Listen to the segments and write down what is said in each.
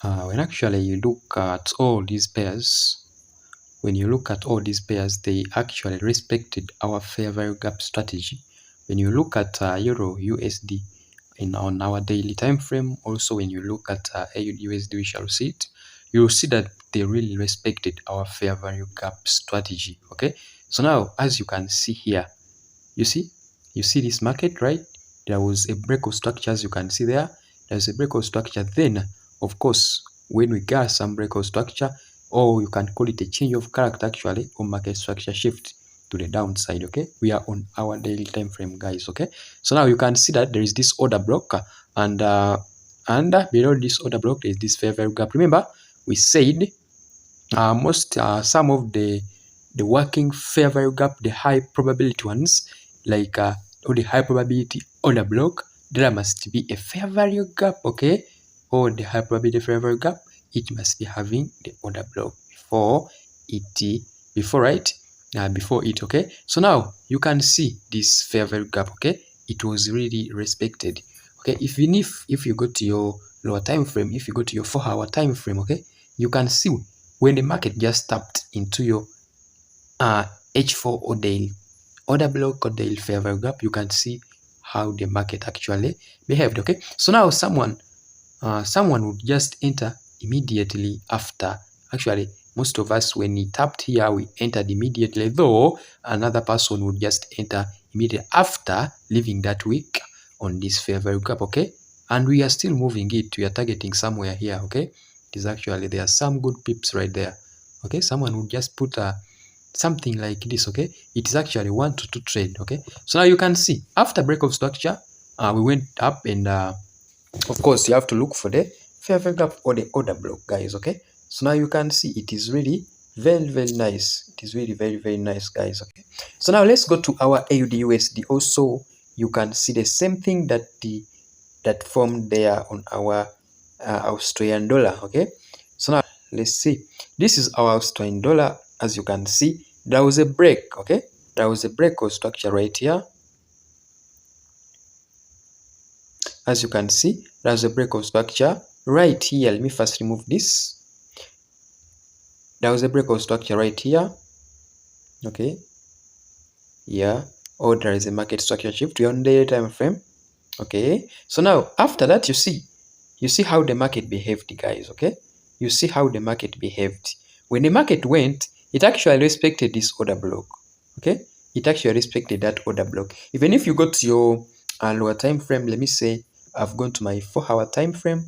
when actually you look at all these pairs, when you look at all these pairs, they actually respected our fair value gap strategy. When you look at Euro USD on our daily time frame, also when you look at AUD USD, we shall see it. You will see that they really respected our fair value gap strategy. Okay, so now as you can see here, you see this market, right? There was a breakout structure, as you can see there. There's a breakout structure. Then, of course, when we got some breakout structure, or you can call it a change of character actually, or market structure shift to the downside. Okay, we are on our daily time frame, guys. Okay, so now you can see that there is this order block, and below this order block there is this fair value gap. Remember, we said some of the working fair value gap, the high probability ones, like or the high probability order block, there must be a fair value gap. Okay, or the high probability fair value gap, it must be having the order block before it before it. Okay, so now you can see this fair value gap. Okay, it was really respected. Okay, even if you go to your lower time frame, if you go to your 4-hour time frame, okay, you can see when the market just tapped into your H4 or daily order block or daily fair value gap, you can see how the market actually behaved. Okay, so now someone would just enter immediately after. Actually, most of us, when we tapped here, we entered immediately, though another person would just enter immediately after leaving that week on this fair value gap. Okay, and we are still moving it. We are targeting somewhere here. Okay, it is actually, there are some good pips right there. Okay, someone would just put something like this. Okay, it is actually 1 to 2 trade. Okay, so now you can see after break of structure, we went up, and of course you have to look for the fair value gap or the order block, guys. Okay, so now you can see it is really very nice. It is really very nice, guys. Okay, so now let's go to our AUD USD. Also, you can see the same thing that formed there on our Australian dollar. Okay, so now let's see. This is our Australian dollar. As you can see, there was a break. Okay, there was a break of structure right here. As you can see, there's a break of structure right here. Let me first remove this. There was a break of structure right here. Okay, yeah, or there is a market structure shift. We are on daily time frame. Okay, so now after that, you see how the market behaved, guys. Okay, you see how the market behaved. When the market went, it actually respected this order block. Okay, it actually respected that order block. Even if you go to your lower time frame, let me say I've gone to my 4-hour time frame,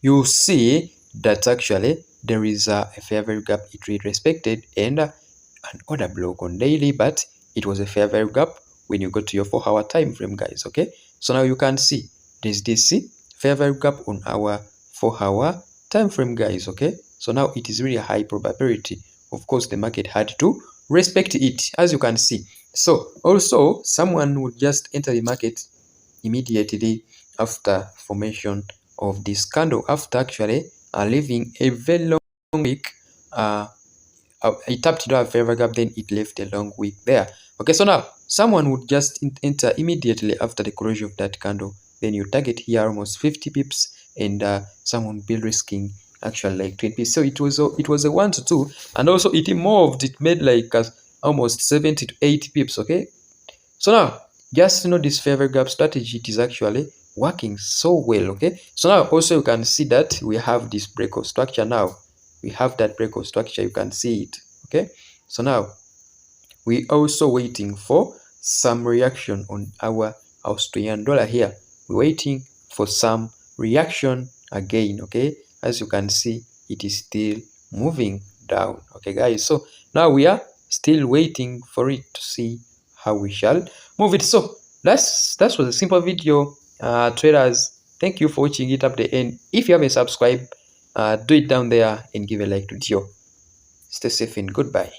you see that actually there is a fair value gap it really respected, and an order block on daily, but it was a fair value gap when you go to your 4-hour time frame, guys. Okay, so now you can see there's this fair value gap on our 4-hour time frame, guys. Okay, so now it is really a high probability. Of course, the market had to respect it, as you can see. So also someone would just enter the market immediately after formation of this candle, after actually leaving a very long week. It tapped into a fair value gap, then it left a long week there. Okay, so now someone would just enter immediately after the closure of that candle. Then you target here almost 50 pips, and someone will be risking actually like 20 pips. So it was a 1 to 2, and also it moved. It made like almost 70 to 80 pips. Okay, so now just know this fair value gap strategy, it is actually working so well. Okay, so now also you can see that we have this breakout structure. Now we have that breakout structure, you can see it. Okay, so now we also waiting for some reaction on our Australian dollar here. We're waiting for some reaction again. Okay, as you can see, it is still moving down. Okay, guys, so now we are still waiting for it to see how we shall move it. So that was a simple video, traders. Thank you for watching it up the end. If you haven't subscribed, do it down there and give a like to the video. Stay safe and goodbye.